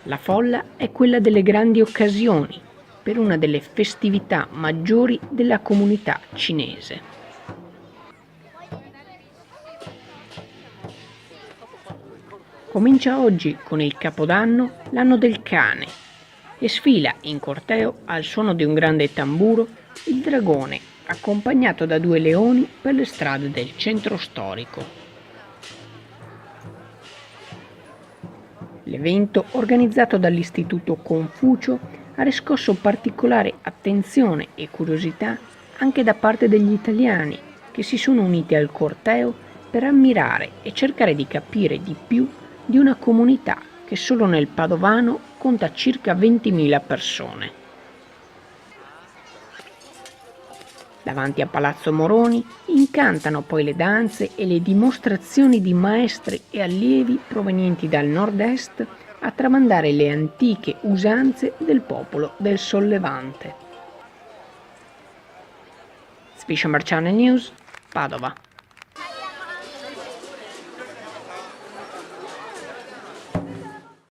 La folla è quella delle grandi occasioni, per una delle festività maggiori della comunità cinese. Comincia oggi con il Capodanno, l'anno del cane, e sfila in corteo al suono di un grande tamburo il dragone, accompagnato da 2 leoni per le strade del centro storico. L'evento, organizzato dall'Istituto Confucio, ha riscosso particolare attenzione e curiosità anche da parte degli italiani, che si sono uniti al corteo per ammirare e cercare di capire di più di una comunità che solo nel Padovano conta circa 20.000 persone. Davanti a Palazzo Moroni incantano poi le danze e le dimostrazioni di maestri e allievi provenienti dal nord-est a tramandare le antiche usanze del popolo del Sollevante. Swisher Channel News, Padova.